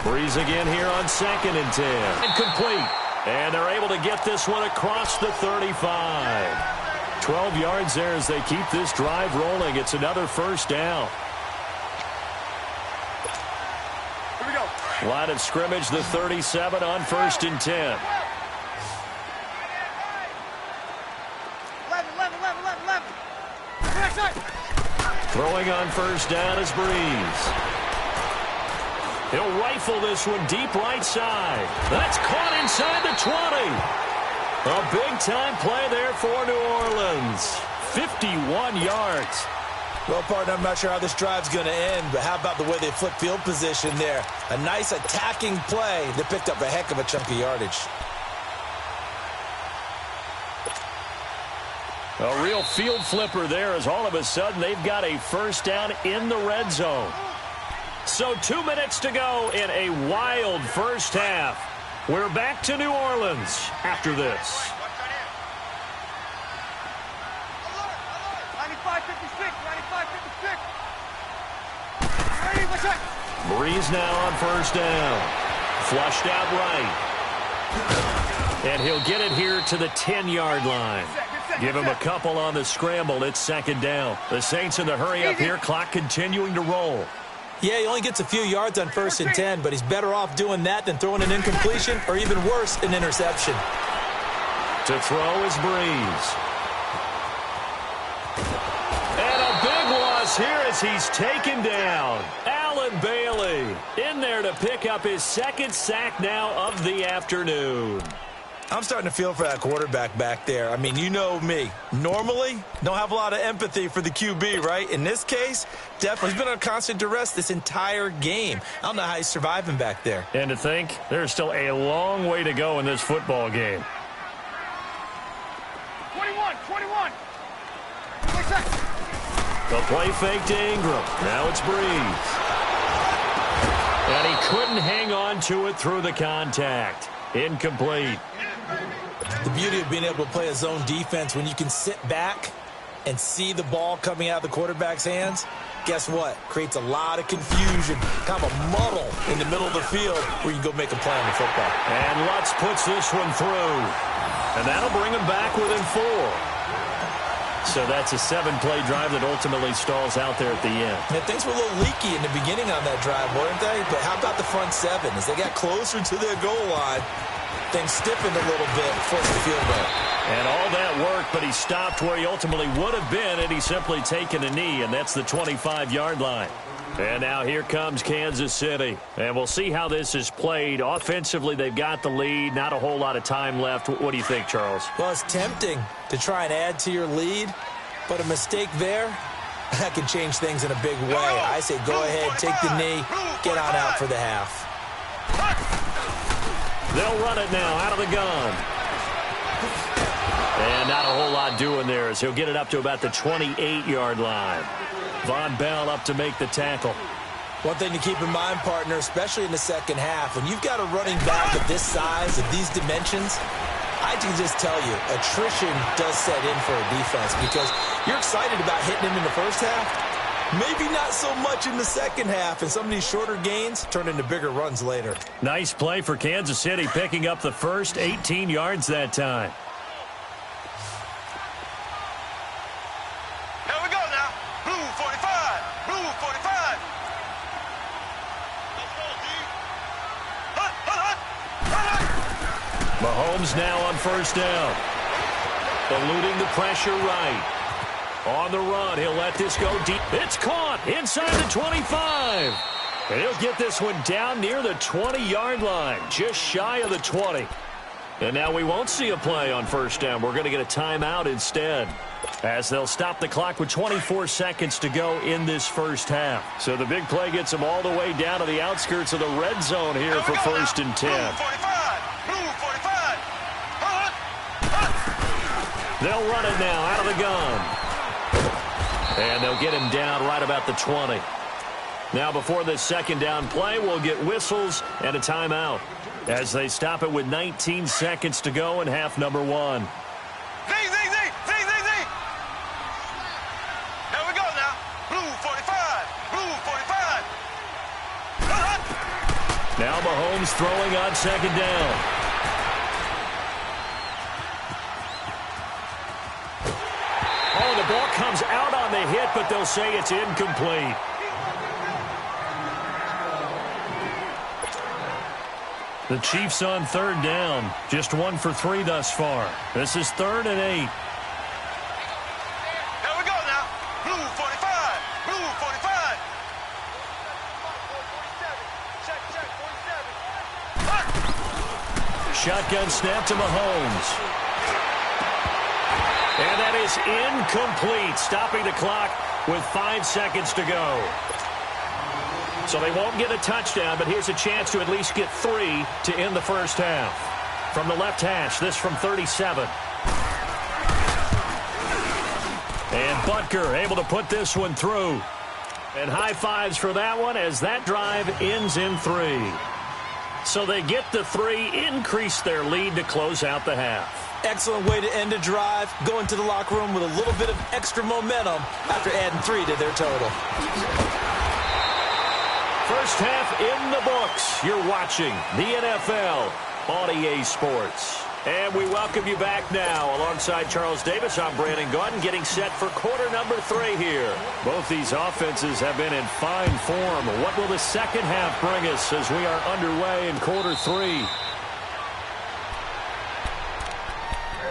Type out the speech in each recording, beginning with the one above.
Breeze again here on 2nd and 10. Incomplete. And they're able to get this one across the 35. 12 yards there as they keep this drive rolling. It's another first down. Here we go. Line of scrimmage, the 37 on 1st and 10. 11. Throwing on first down is Breeze. He'll rifle this one deep right side. That's caught inside the 20. A big-time play there for New Orleans. 51 yards. Well, partner, I'm not sure how this drive's going to end, but how about the way they flip field position there? A nice attacking play that picked up a heck of a chunk of yardage. A real field flipper there as all of a sudden they've got a first down in the red zone. So 2 minutes to go in a wild first half. We're back to New Orleans after this. 95-56. Breeze now on first down. Flushed out right. And he'll get it here to the 10-yard line. Give him a couple on the scramble. It's 2nd down. The Saints in the hurry up here. Clock continuing to roll. Yeah, he only gets a few yards on 1st and 10, but he's better off doing that than throwing an incompletion or even worse, an interception. To throw is Breeze. And a big loss here as he's taken down. Allen Bailey in there to pick up his 2nd sack now of the afternoon. I'm starting to feel for that quarterback back there. I mean, you know me. Normally, don't have a lot of empathy for the QB, right? In this case, definitely he's been on constant duress this entire game. I don't know how he's surviving back there. And to think, there's still a long way to go in this football game. 21. The play fake to Ingram. Now it's Breeze. And he couldn't hang on to it through the contact. Incomplete. The beauty of being able to play a zone defense when you can sit back and see the ball coming out of the quarterback's hands, guess what? Creates a lot of confusion, kind of a muddle in the middle of the field where you can go make a play on the football. And Lutz puts this one through. And that'll bring him back within 4. So that's a 7-play drive that ultimately stalls out there at the end. And things were a little leaky in the beginning on that drive, weren't they? But how about the front 7? As they got closer to their goal line, things stiffened a little bit, forced the field goal. And all that work, but he stopped where he ultimately would have been, and he's simply taken a knee, and that's the 25-yard line. And now here comes Kansas City. And we'll see how this is played. Offensively, they've got the lead. Not a whole lot of time left. What do you think, Charles? Well, it's tempting to try and add to your lead, but a mistake there, that can change things in a big way. I say go ahead, take the knee, get on out for the half. They'll run it now out of the gun. And not a whole lot doing there as he'll get it up to about the 28-yard line. Von Bell up to make the tackle. One thing to keep in mind, partner, especially in the second half, when you've got a running back of this size, of these dimensions, I can just tell you, attrition does set in for a defense because you're excited about hitting him in the first half. Maybe not so much in the second half, and some of these shorter gains turn into bigger runs later. Nice play for Kansas City, picking up the first 18 yards that time. Here we go now. Blue 45. Blue 45. Let's go, D. Mahomes now on first down. Eluding the pressure right. On the run, he'll let this go deep. It's caught inside the 25. And he'll get this one down near the 20-yard line, just shy of the 20. And now we won't see a play on first down. We're going to get a timeout instead, as they'll stop the clock with 24 seconds to go in this first half. So the big play gets them all the way down to the outskirts of the red zone here for first and 10. Blue 45. They'll run it now out of the gun. And they'll get him down right about the 20. Now before this second down play, we'll get whistles and a timeout as they stop it with 19 seconds to go in half number 1. Z. Here we go now. Blue 45. Blue 45. Now Mahomes throwing on second down. Oh, the ball comes out on the hit, but they'll say it's incomplete. The Chiefs on third down. Just 1 for 3 thus far. This is 3rd and 8. Here we go now. Blue 45. Blue 45. Shotgun snap to Mahomes. And that is incomplete, stopping the clock with 5 seconds to go. So they won't get a touchdown, but here's a chance to at least get 3 to end the first half. From the left hash, this from 37. And Butker able to put this one through. And high fives for that one as that drive ends in 3. So they get the 3, increase their lead to close out the half. Excellent way to end a drive, go into the locker room with a little bit of extra momentum after adding 3 to their total. First half in the books. You're watching the NFL on EA Sports. And we welcome you back now. Alongside Charles Davis, I'm Brandon Gaudin, getting set for quarter number 3 here. Both these offenses have been in fine form. What will the second half bring us as we are underway in quarter 3?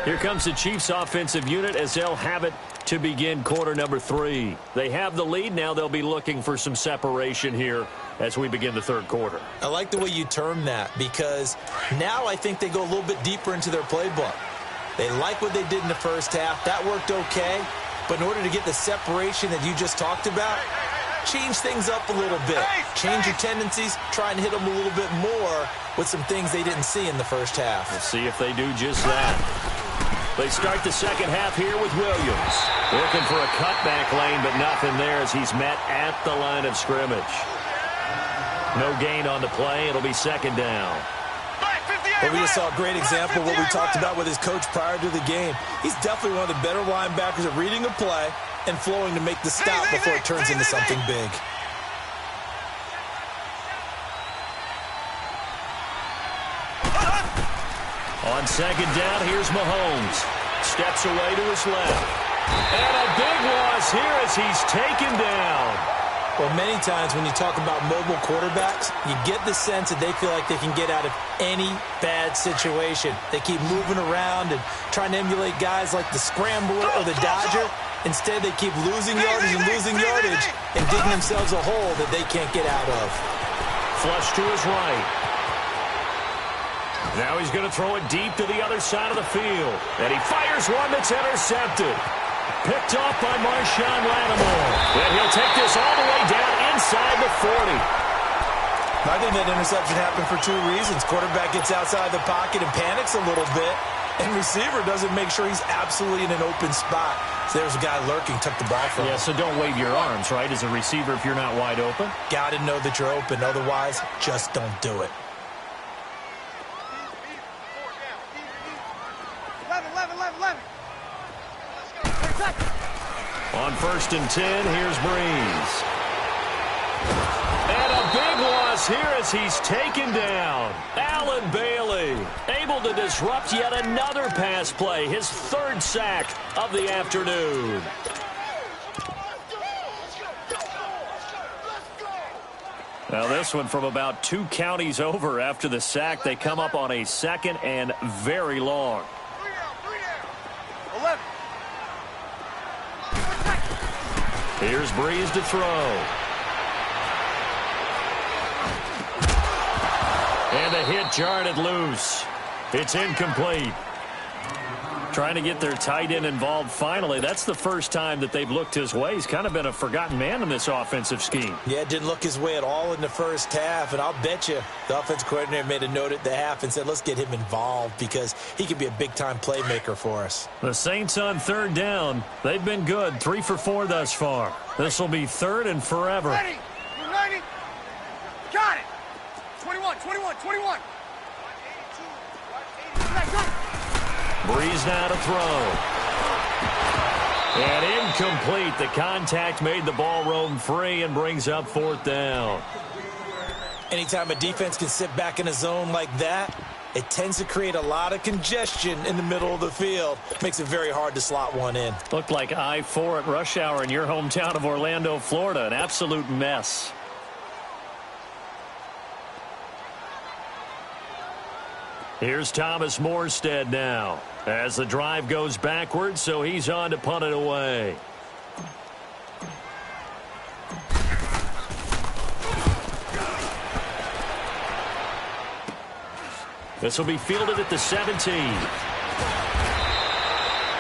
Here comes the Chiefs offensive unit as they'll have it to begin quarter number 3. They have the lead. Now they'll be looking for some separation here as we begin the third quarter. I like the way you term that because now I think they go a little bit deeper into their playbook. They like what they did in the first half. That worked okay. But in order to get the separation that you just talked about, change things up a little bit. Change your tendencies. Try and hit them a little bit more with some things they didn't see in the first half. We'll see if they do just that. They start the second half here with Williams. Looking for a cutback lane, but nothing there as he's met at the line of scrimmage. No gain on the play. It'll be second down. Well, we just saw a great example of what we talked about with his coach prior to the game. He's definitely one of the better linebackers at reading a play and flowing to make the stop before it turns into something big. On second down, here's Mahomes. Steps away to his left. And a big loss here as he's taken down. Well, many times when you talk about mobile quarterbacks, you get the sense that they feel like they can get out of any bad situation. They keep moving around and trying to emulate guys like the Scrambler or the Dodger. Instead, they keep losing yardage and digging themselves a hole that they can't get out of. Flush to his right. Now he's going to throw it deep to the other side of the field. And he fires one that's intercepted. Picked off by Marshawn Lattimore. And he'll take this all the way down inside the 40. I think that interception happened for 2 reasons. Quarterback gets outside the pocket and panics a little bit. And receiver doesn't make sure he's absolutely in an open spot. So there's a guy lurking, took the ball from him. Yeah, so don't wave your arms, right, as a receiver if you're not wide open. Got to know that you're open. Otherwise, just don't do it. 11. On 1st and 10, here's Breeze. And a big loss here as he's taken down. Allen Bailey able to disrupt yet another pass play. His 3rd sack of the afternoon. Now this one from about 2 counties over after the sack. They come up on a 2nd and very long. 11. Here's Breeze to throw. And a hit jarred it loose. It's incomplete. Trying to get their tight end involved finally. That's the first time that they've looked his way. He's kind of been a forgotten man in this offensive scheme. Yeah, it didn't look his way at all in the first half. And I'll bet you the offensive coordinator made a note at the half and said, let's get him involved because he could be a big-time playmaker for us. The Saints on 3rd down. They've been good. 3 for 4 thus far. This will be 3rd and forever. Ready. Got it. 21. Breeze now to throw. And incomplete. The contact made the ball roam free and brings up 4th down. Anytime a defense can sit back in a zone like that, it tends to create a lot of congestion in the middle of the field. Makes it very hard to slot one in. Looked like I-4 at rush hour in your hometown of Orlando, Florida. An absolute mess. Here's Thomas Morstead now as the drive goes backwards, so he's on to punt it away. This will be fielded at the 17.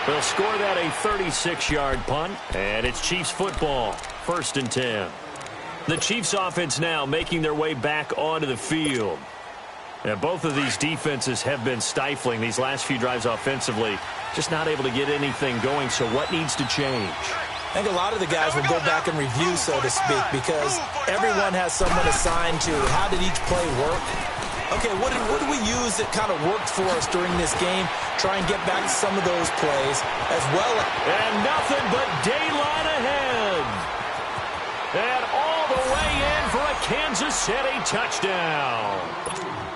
They'll score that a 36-yard punt, and it's Chiefs football, 1st and 10. The Chiefs offense now making their way back onto the field. And both of these defenses have been stifling these last few drives offensively, just not able to get anything going. So what needs to change? I think a lot of the guys will go back and review, so to speak, because everyone has someone assigned to how did each play work. Okay, what did we use that kind of worked for us during this game? Try and get back to some of those plays as well. And nothing but daylight ahead. And all the way in for a Kansas City touchdown.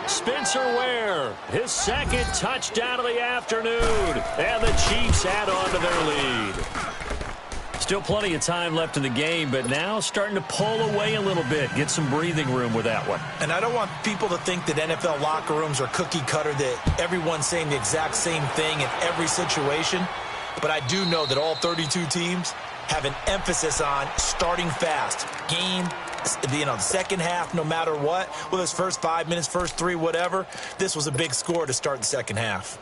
Spencer Ware, his 2nd touchdown of the afternoon. And the Chiefs add on to their lead. Still plenty of time left in the game, but now starting to pull away a little bit. Get some breathing room with that one. And I don't want people to think that NFL locker rooms are cookie cutter, that everyone's saying the exact same thing in every situation. But I do know that all 32 teams have an emphasis on starting fast. Game, the second half, no matter what. Whether it's first 5 minutes, first 3, whatever. This was a big score to start the second half.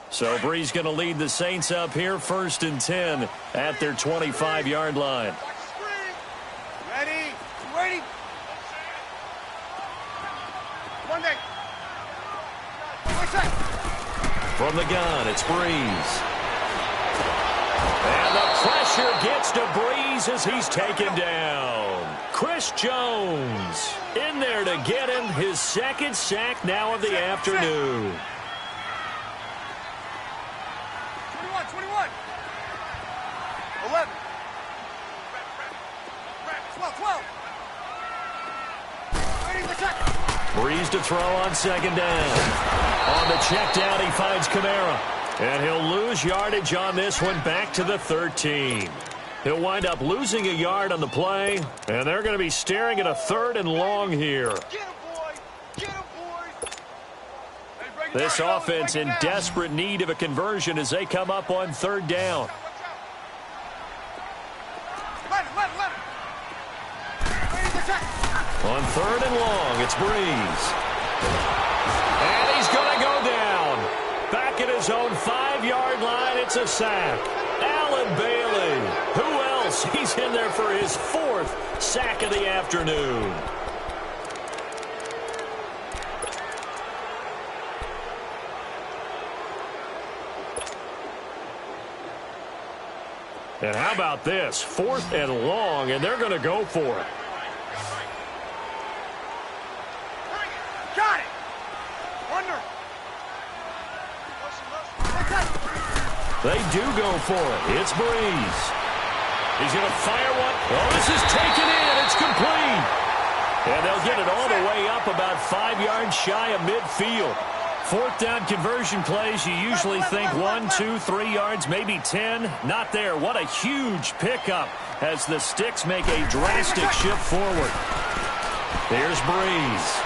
So Bree's going to lead the Saints up here, 1st and 10 at their 25-yard line. Ready? Ready? One day. From the gun, it's Breeze. And the pressure gets to Breeze as he's taken down. Chris Jones in there to get him his 2nd sack now of the afternoon. 21. 11. 12. Breeze to throw on 2nd down. On the check down, he finds Kamara. And he'll lose yardage on this one back to the 13. He'll wind up losing a yard on the play, and they're going to be staring at a 3rd and long here. Get him, boy. Get him, boy. This offense in desperate need of a conversion as they come up on 3rd down. On 3rd and long, it's Breeze. And he's going to go down. Back at his own 5-yard line, it's a sack. Allen Bailey. Who else? He's in there for his 4th sack of the afternoon. And how about this? 4th and long, and they're going to go for it. Got it. Under. They do go for it. It's Breeze. He's going to fire one. Oh, this is taken in. It's complete. And they'll get it all the way up about 5 yards shy of midfield. 4th down conversion plays, you usually think 1, 2, 3 yards, maybe 10. Not there. What a huge pickup as the Sticks make a drastic shift forward. There's Breeze.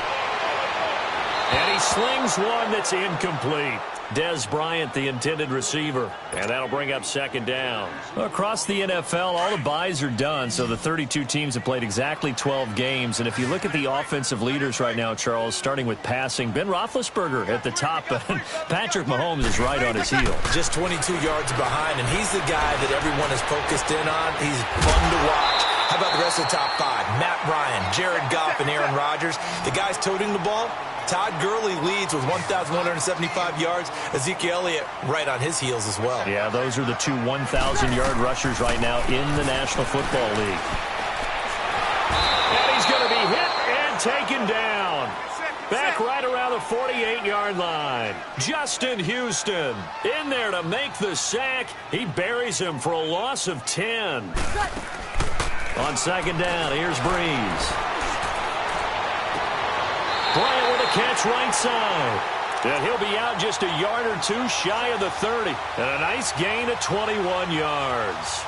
And he slings one that's incomplete. Des Bryant, the intended receiver. And that'll bring up 2nd down. Across the NFL, all the byes are done, so the 32 teams have played exactly 12 games. And if you look at the offensive leaders right now, Charles, starting with passing, Ben Roethlisberger at the top, but Patrick Mahomes is right on his heel. Just 22 yards behind, and he's the guy that everyone is focused in on. He's fun to watch. How about the rest of the top 5? Matt Ryan, Jared Goff, and Aaron Rodgers. The guys toting the ball. Todd Gurley leads with 1,175 yards. Ezekiel Elliott right on his heels as well. Yeah, those are the 2 1,000-yard rushers right now in the National Football League. And he's going to be hit and taken down. Back back right around the 48-yard line. Justin Houston in there to make the sack. He buries him for a loss of 10. On second down, here's Breeze. Bryant with a catch right side. And he'll be out just a yard or two shy of the 30. And a nice gain of 21 yards.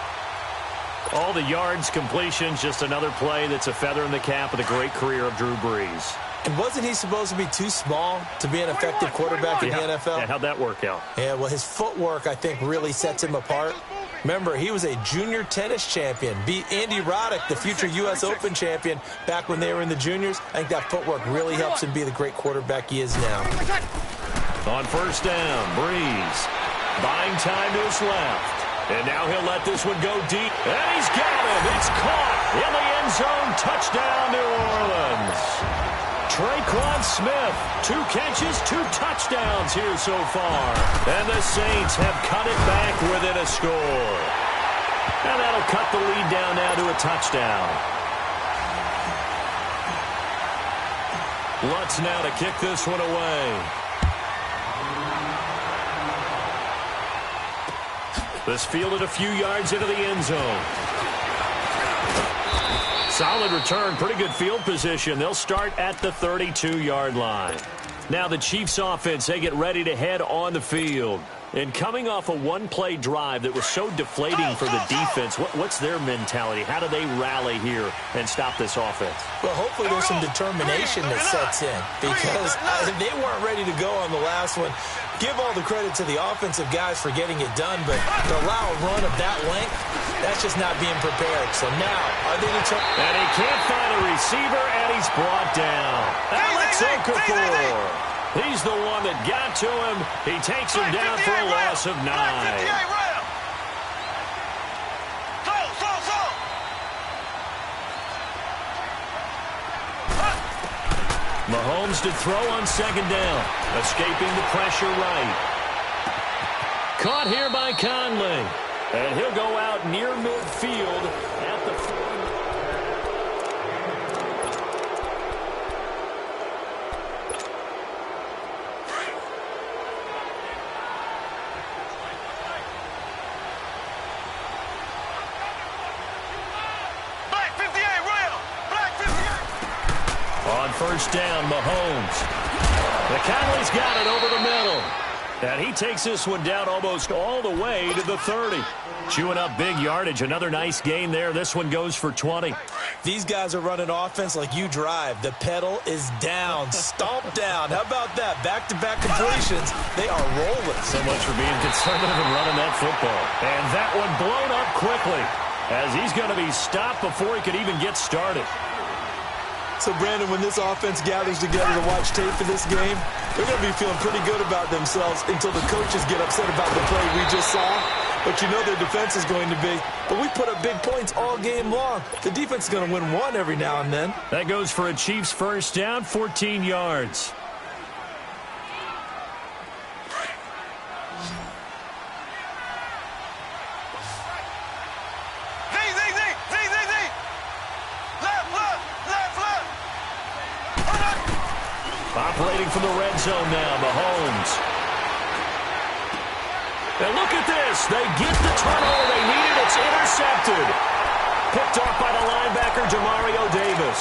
All the yards, completions, just another play that's a feather in the cap of the great career of Drew Brees. And wasn't he supposed to be too small to be an effective quarterback in the NFL? Yeah, how'd that work out? Yeah, well, his footwork, I think, really sets him apart. Remember, he was a junior tennis champion, beat Andy Roddick, the future U.S. Open champion, back when they were in the juniors. I think that footwork really helps him be the great quarterback he is now. On first down, Breeze buying time to his left. And now he'll let this one go deep. And he's got him. It's caught in the end zone. Touchdown, New Orleans. Traquan Smith, 2 catches, 2 touchdowns here so far. And the Saints have cut it back within a score. And that'll cut the lead down now to a touchdown. Lutz now to kick this one away. This fielded a few yards into the end zone. Solid return, pretty good field position. They'll start at the 32-yard line. Now the Chiefs offense, they get ready to head on the field. And coming off a one-play drive that was so deflating for the defense, what's their mentality? How do they rally here and stop this offense? Well, hopefully there's some determination that sets in because they weren't ready to go on the last one. Give all the credit to the offensive guys for getting it done, but to allow a run of that length, that's just not being prepared. So now, are they determined? And he can't find a receiver, and he's brought down. Alex Okafor. He's the one that got to him. He takes him down for a loss of 9. Mahomes to throw on second down. Escaping the pressure right. Caught here by Conley. And he'll go out near midfield at the 40. First down, Mahomes. The Conley's got it over the middle. And he takes this one down almost all the way to the 30. Chewing up big yardage. Another nice gain there. This one goes for 20. These guys are running offense like you drive. The pedal is down. Stomp down. How about that? Back-to-back completions. They are rolling. So much for being conservative and running that football. And that one blown up quickly as he's going to be stopped before he could even get started. So, Brandon, when this offense gathers together to watch tape for this game, they're going to be feeling pretty good about themselves until the coaches get upset about the play we just saw. But you know their defense is going to be. But we put up big points all game long. The defense is going to win one every now and then. That goes for a Chiefs first down, 14 yards. Operating from the red zone now, Mahomes. And look at this. They get the turnover they needed. It's intercepted. Picked off by the linebacker, Demario Davis.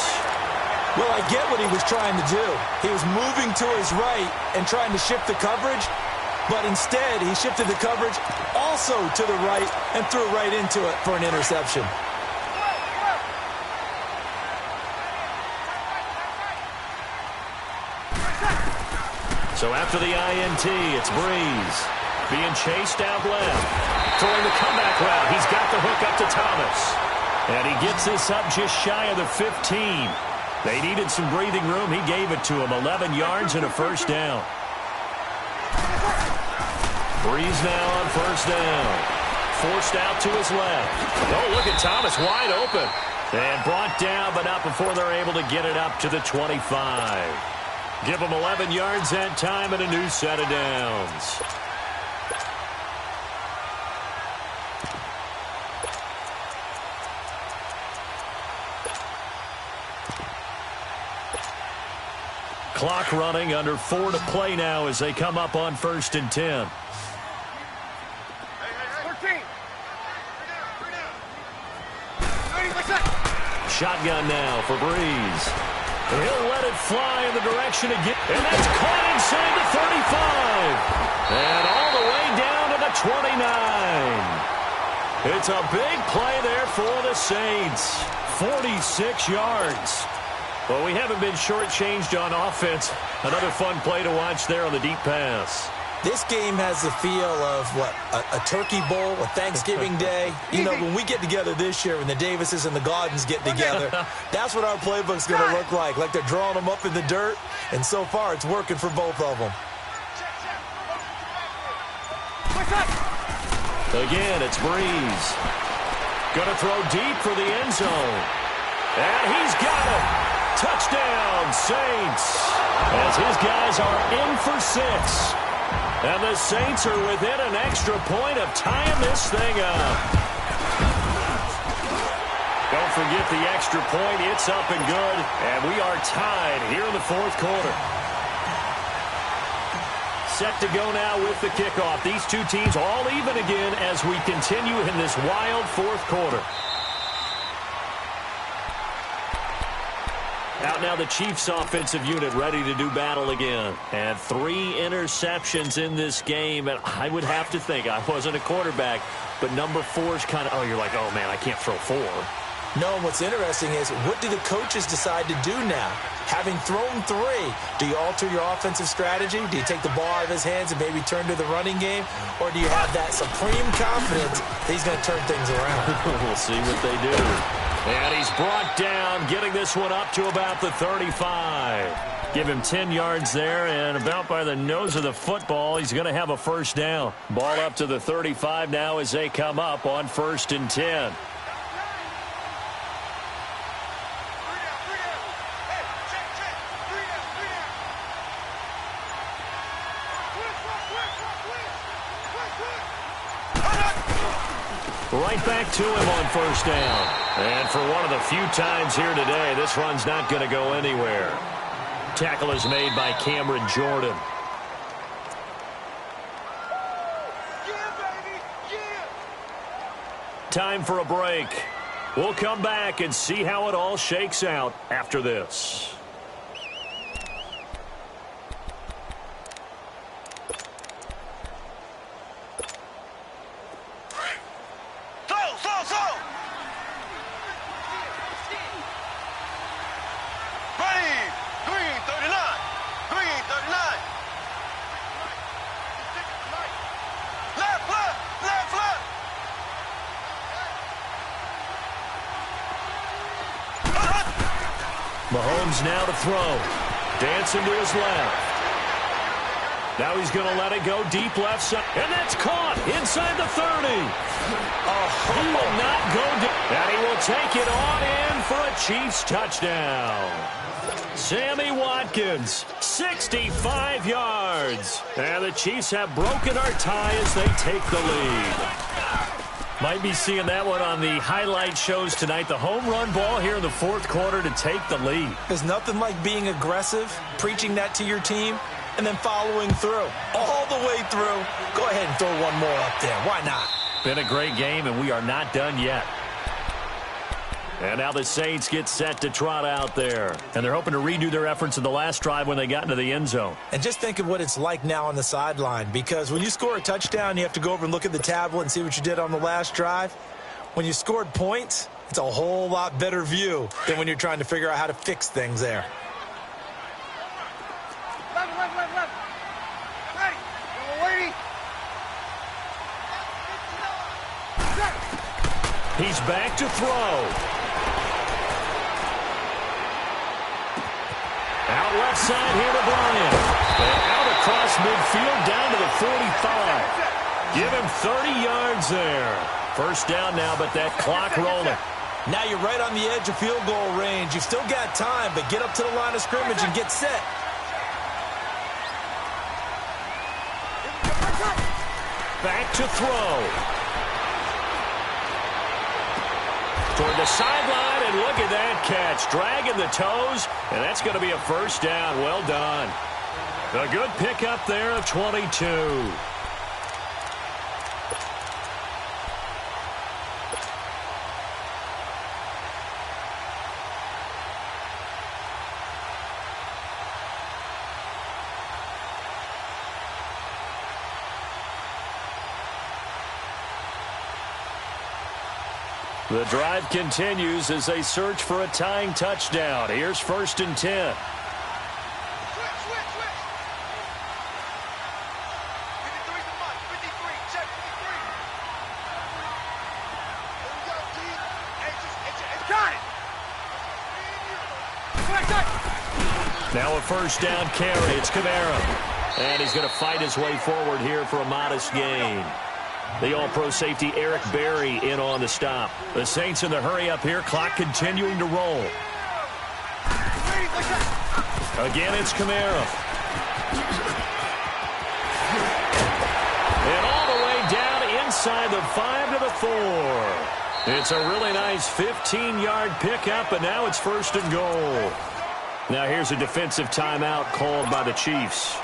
Well, I get what he was trying to do. He was moving to his right and trying to shift the coverage, but instead he shifted the coverage also to the right and threw right into it for an interception. So after the INT, it's Breeze. Being chased out left. Throwing the comeback route. He's got the hook up to Thomas. And he gets this up just shy of the 15. They needed some breathing room. He gave it to him. 11 yards and a first down. Breeze now on first down. Forced out to his left. Oh, look at Thomas wide open. And brought down, but not before they're able to get it up to the 25. Give them 11 yards that time and a new set of downs. Clock running, under 4 to play now as they come up on 1st and 10. Shotgun now for Breeze. He'll let it fly in the direction again. And that's caught inside the 35. And all the way down to the 29. It's a big play there for the Saints. 46 yards. Well, we haven't been shortchanged on offense. Another fun play to watch there on the deep pass. This game has the feel of, a turkey bowl, a Thanksgiving day. You know, when we get together this year, when the Davises and the Gaudens get together, that's what our playbook's going to look like. Like they're drawing them up in the dirt, and so far it's working for both of them. Again, it's Breeze. Going to throw deep for the end zone. And he's got it. Touchdown, Saints. As his guys are in for 6. And the Saints are within an extra point of tying this thing up. Don't forget the extra point. It's up and good. And we are tied here in the 4th quarter. Set to go now with the kickoff. These two teams all even again as we continue in this wild 4th quarter. Out now the Chiefs offensive unit ready to do battle again. And 3 interceptions in this game. And I would have to think, I wasn't a quarterback, but number 4 is kind of, you're like, oh, man, I can't throw 4. No, and what's interesting is, what do the coaches decide to do now? Having thrown 3, do you alter your offensive strategy? Do you take the ball out of his hands and maybe turn to the running game? Or do you have that supreme confidence that he's going to turn things around? We'll see what they do. And he's brought down, getting this one up to about the 35. Give him 10 yards there, and about by the nose of the football, he's going to have a first down. Ball up to the 35 now as they come up on 1st and 10. Right back to him on first down. And for one of the few times here today, this run's not going to go anywhere. Tackle is made by Cameron Jordan. Time for a break. We'll come back and see how it all shakes out after this. Mahomes now to throw. Dancing to his left. Now he's going to let it go deep left side. And that's caught inside the 30. He will not go deep. And he will take it on in for a Chiefs touchdown. Sammy Watkins, 65 yards. And the Chiefs have broken our tie as they take the lead. Might be seeing that one on the highlight shows tonight. The home run ball here in the 4th quarter to take the lead. There's nothing like being aggressive, preaching that to your team, and then following through. All the way through. Go ahead and throw one more up there. Why not? Been a great game, and we are not done yet. And now the Saints get set to trot out there. And they're hoping to redo their efforts in the last drive when they got into the end zone. And just think of what it's like now on the sideline. Because when you score a touchdown, you have to go over and look at the tablet and see what you did on the last drive. When you scored points, it's a whole lot better view than when you're trying to figure out how to fix things there. Left. Ready. Waiting. He's back to throw. Out left side here to Bryant. And out across midfield down to the 45. Give him 30 yards there. First down now, but that clock rolling. Now you're right on the edge of field goal range. You've still got time, but get up to the line of scrimmage and get set. Back to throw. toward the sideline, and look at that catch. Dragging the toes, and that's going to be a first down. Well done. A good pickup there of 22. The drive continues as they search for a tying touchdown. Here's 1st and 10. Switch. 53's the month. 53. Check 53. Got it. Now a first down carry. It's Kamara. And he's going to fight his way forward here for a modest gain. The All-Pro safety Eric Berry in on the stop. The Saints in the hurry up here. Clock continuing to roll. Again, it's Kamara. And all the way down inside the 5 to the 4. It's a really nice 15-yard pickup, and now it's 1st and goal. Now here's a defensive timeout called by the Chiefs.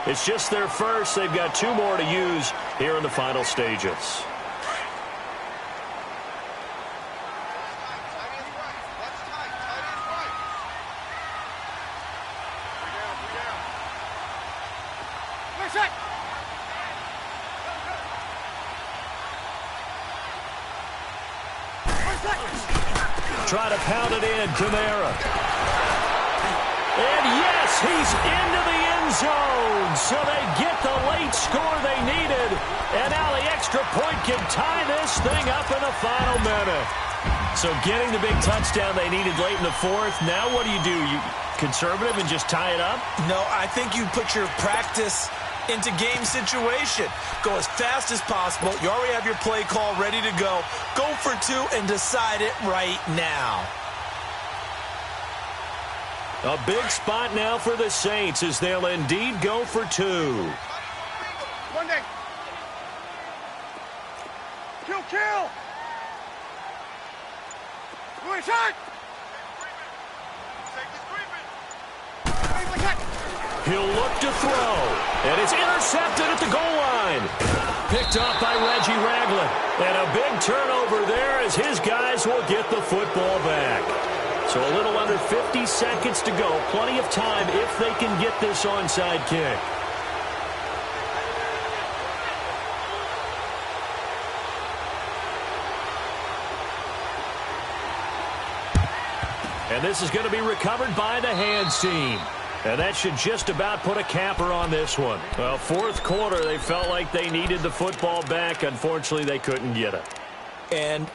It's just their first. They've got 2 more to use here in the final stages. Try to pound it in, Kamara. And yes, he's into the end zone. So they get the late score they needed. And now the extra point can tie this thing up in the final minute. So getting the big touchdown they needed late in the 4th. Now what do? You conservative and just tie it up? No, I think you put your practice into game situation. Go as fast as possible. You already have your play call ready to go. Go for 2 and decide it right now. A big spot now for the Saints as they'll indeed go for 2. One day. Kill. Louis, shot. He'll look to throw. And it's intercepted at the goal line. Picked off by Reggie Ragland. And a big turnover there as his guys will get the football back. So a little under 50 seconds to go. Plenty of time if they can get this onside kick. And this is going to be recovered by the hands team. And that should just about put a capper on this one. Well, 4th quarter, they felt like they needed the football back. Unfortunately, they couldn't get it. And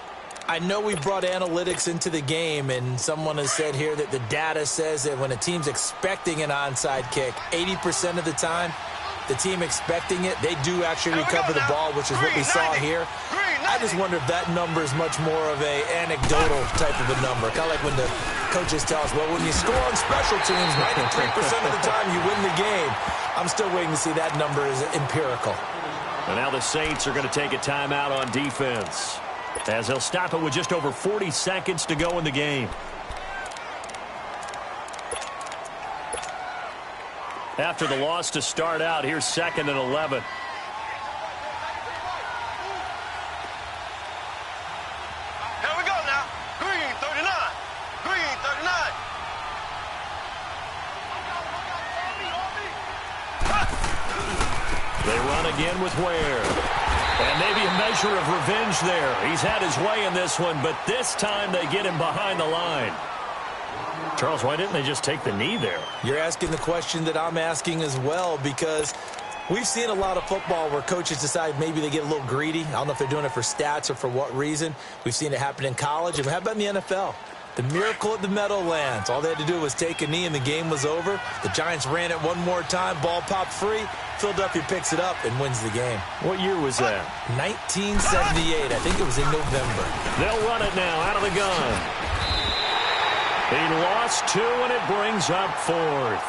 I know we brought analytics into the game, and someone has said here that the data says that when a team's expecting an onside kick, 80% of the time, the team expecting it, they do actually recover the ball, which is what we saw here. I just wonder if that number is much more of an anecdotal type of a number. Kind of like when the coaches tell us, well, when you score on special teams, 93% of the time you win the game. I'm still waiting to see that number is empirical. And now the Saints are going to take a timeout on defense, as they'll stop it with just over 40 seconds to go in the game. After the loss to start out, here's 2nd and 11. Here we go now. Green 39. Green 39. They run again with Ware. And maybe a measure of revenge there. He's had his way in this one, but this time they get him behind the line. Charles, why didn't they just take the knee there? You're asking the question that I'm asking as well, because we've seen a lot of football where coaches decide maybe they get a little greedy. I don't know if they're doing it for stats or for what reason. We've seen it happen in college. And how about in the NFL? The miracle at the Meadowlands. All they had to do was take a knee and the game was over. The Giants ran it one more time. Ball popped free. Philadelphia picks it up and wins the game. What year was that? 1978. I think it was in November. They'll run it now out of the gun. He lost 2, and it brings up 4th.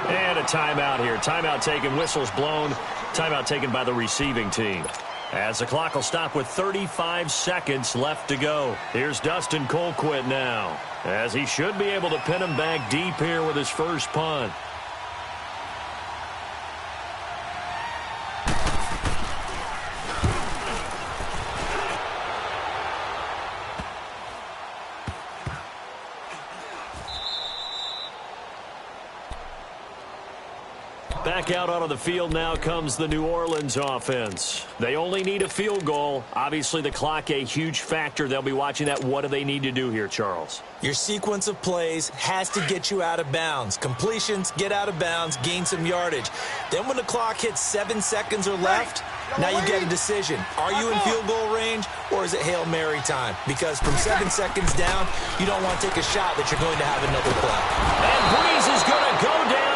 And a timeout here. Timeout taken, whistles blown. Timeout taken by the receiving team. As the clock will stop with 35 seconds left to go. Here's Dustin Colquitt now, as he should be able to pin him back deep here with his first punt. Back out onto the field now comes the New Orleans offense. They only need a field goal. Obviously, the clock a huge factor. They'll be watching that. What do they need to do here, Charles? Your sequence of plays has to get you out of bounds. Completions, get out of bounds, gain some yardage. Then when the clock hits 7 seconds or left, now you get a decision. Are you in field goal range, or is it Hail Mary time? Because from 7 seconds down, you don't want to take a shot that you're going to have another play. And Breeze is going to go down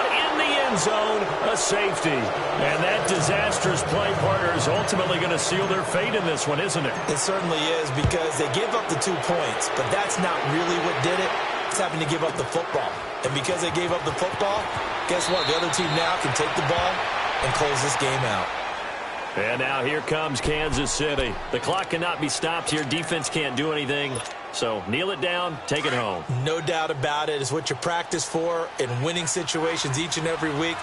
zone, a safety. And that disastrous play, partner, is ultimately going to seal their fate in this one, isn't it? It certainly is, because they gave up the 2 points, but that's not really what did it. It's having to give up the football. And because they gave up the football, guess what? The other team now can take the ball and close this game out. And now here comes Kansas City. The clock cannot be stopped here. Defense can't do anything. So kneel it down, take it home. No doubt about it. It's what you practice for in winning situations each and every week.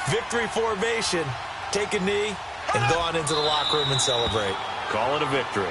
Victory formation. Take a knee and go on into the locker room and celebrate. Call it a victory.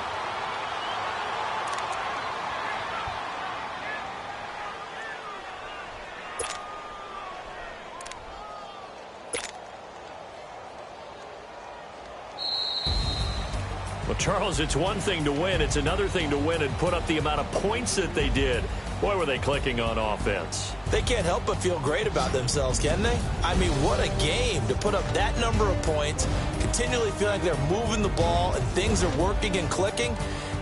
Well, Charles, it's one thing to win. It's another thing to win and put up the amount of points that they did. Boy, were they clicking on offense. They can't help but feel great about themselves, can they? I mean, what a game to put up that number of points, continually feel like they're moving the ball and things are working and clicking.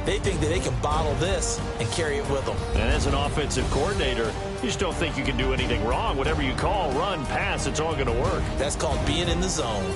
They think that they can bottle this and carry it with them. And as an offensive coordinator, you just don't think you can do anything wrong. Whatever you call, run, pass, it's all going to work. That's called being in the zone.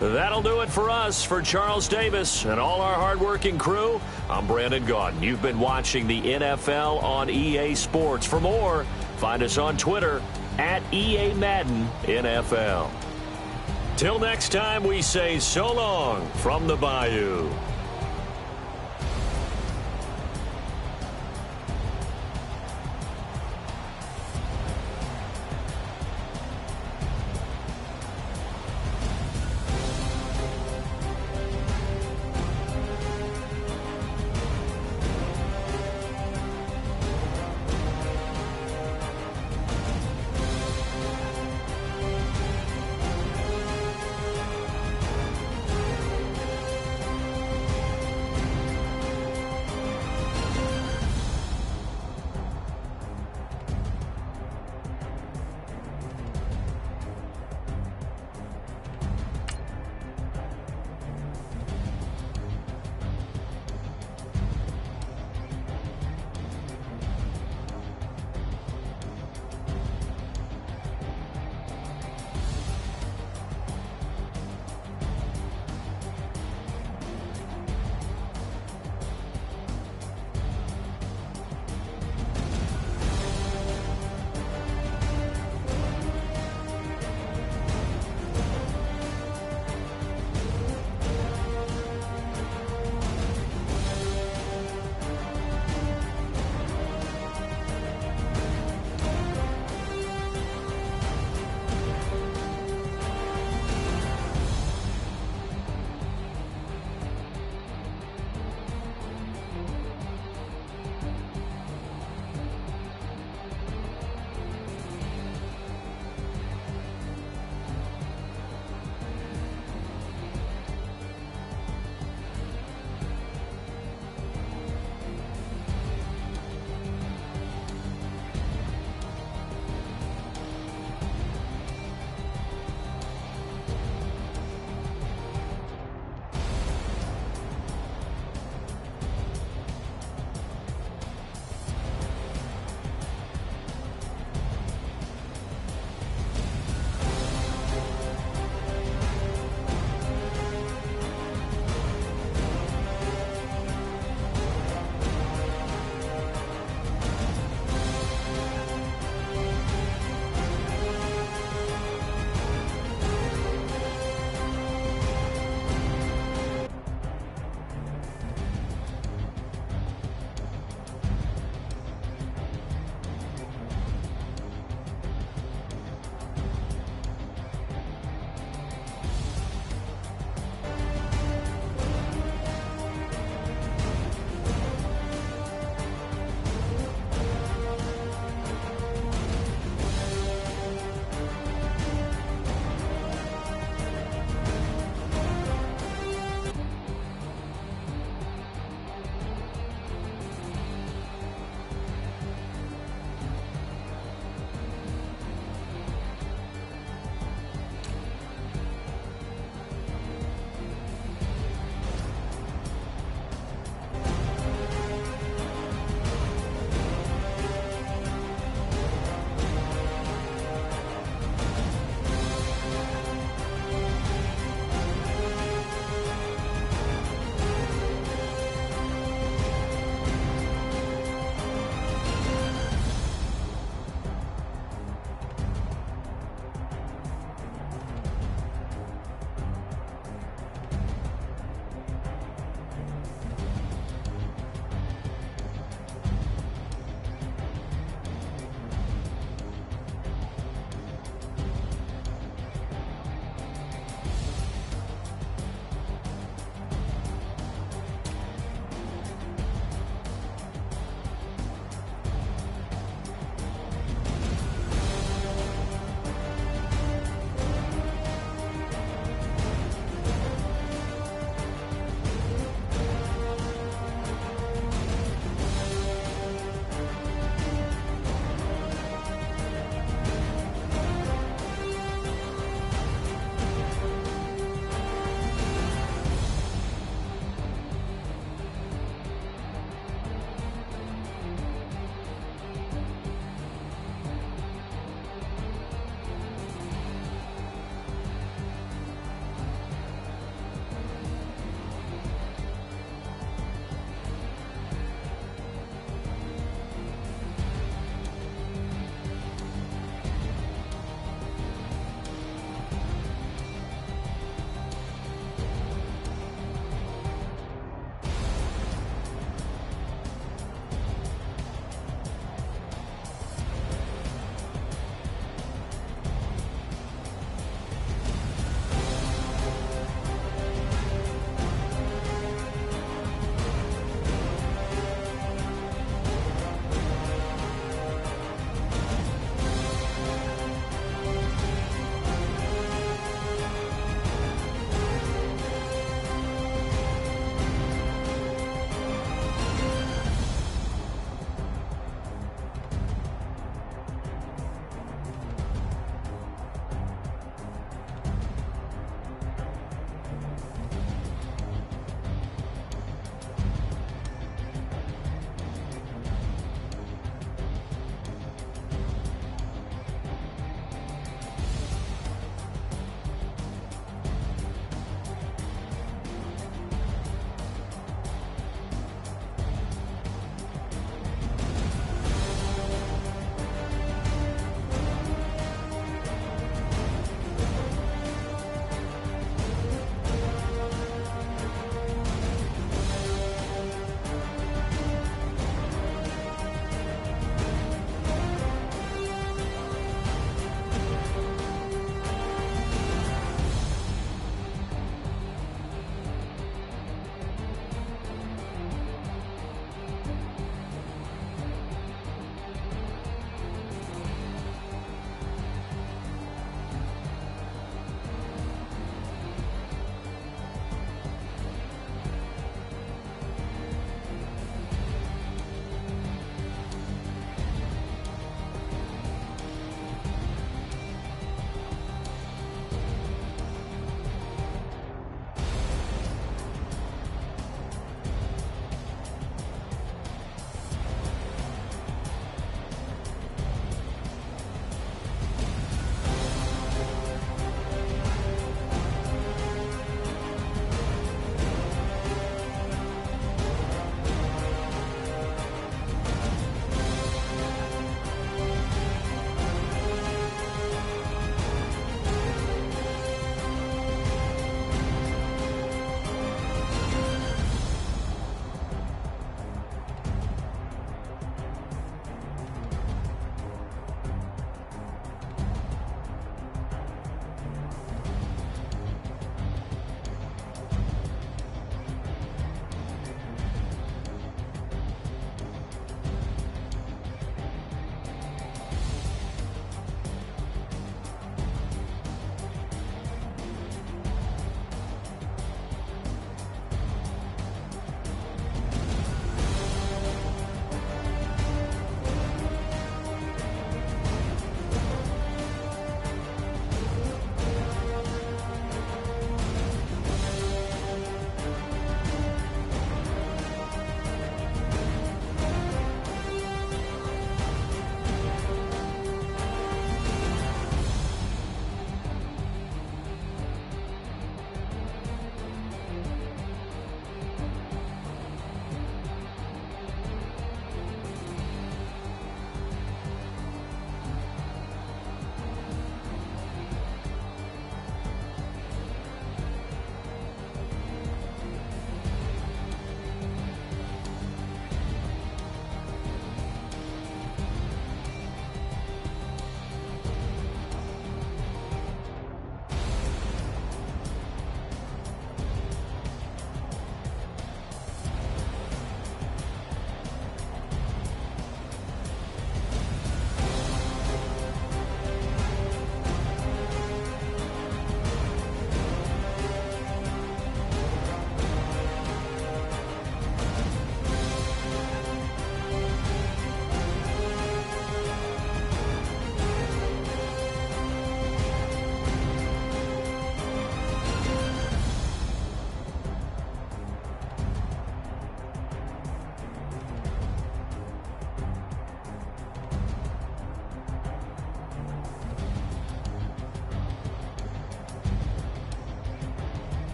That'll do it for us. For Charles Davis and all our hardworking crew, I'm Brandon Gaudin. You've been watching the NFL on EA Sports. For more, find us on Twitter at EA Madden NFL. Till next time, we say so long from the Bayou.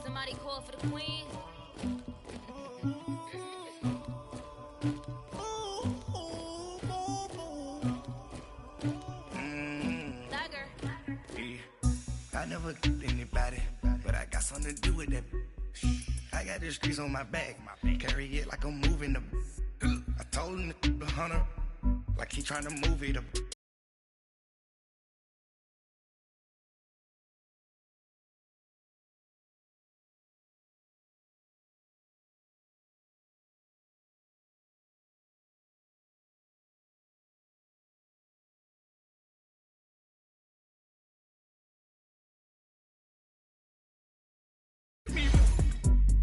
Somebody call for the queen. Tiger. Yeah. I never anybody, but I got something to do with that. I got the streets on my back, carry it like I'm moving them. I told him the hunter, like he trying to move it up.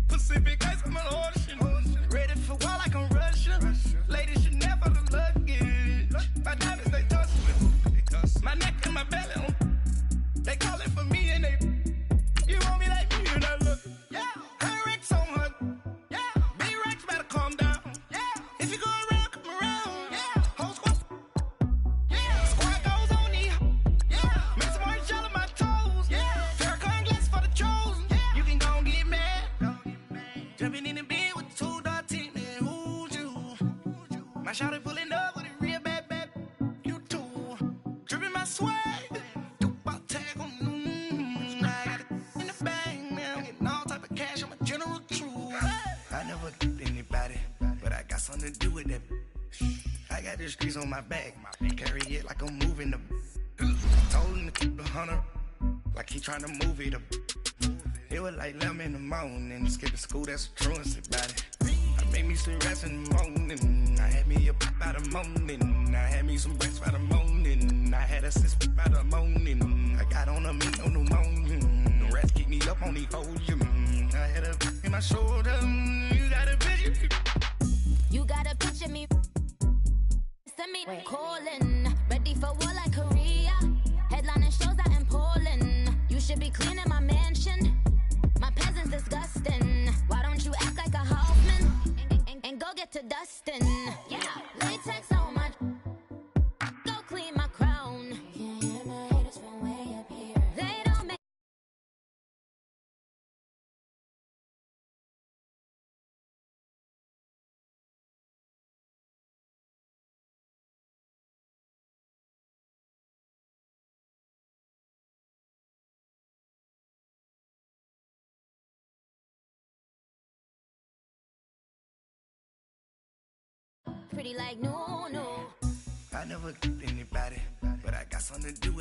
Pacific ice, I'm an ocean. Ready for war like I'm Russian. Ladies should never the luggage. My diamonds, they touch me. My neck and my belly, they calling for me and they. You want me like me and I look. Yeah, her Rex on her. Yeah, B-Rex better calm down. Yeah, if you go around, come around. Yeah, whole squad. Yeah, squad goes on me. Yeah, make some orange gel on my toes. Yeah, Farrakhan glass for the chosen. Yeah, you can go and get mad. Jumping in the bed with 2 dark teeth, man, who's you? My shawty pulling up with a real bad, you too. Dripping my swag, about tag on, I got it in the bag, man, I'm getting all type of cash, I'm a general true. I never did anybody, but I got something to do with that. I got the streets on my back, carry it like I'm moving them. Told him to keep the hunter, like he trying to move it up. It was like 11 in the morning, skipping school, that's a truancy about it. I made me some rest in the morning, I had me a pop by the morning, I had me some breast by the morning, I had a sis by the morning, I got on a meat on the morning, the rest keep me up on the podium, I had a in my shoulder, you got a picture. You got a picture me. Send me calling. Ready for war like Korea. Headlining shows out in Poland. You should be cleaning my mansion. My peasants disgusting. Why don't you act like a Hoffman and go get to dustin'? Yeah, latex on my. Go clean my crown. Can't hear my haters from way up here. They don't make. Pretty like no. I never did anybody, but I got something to do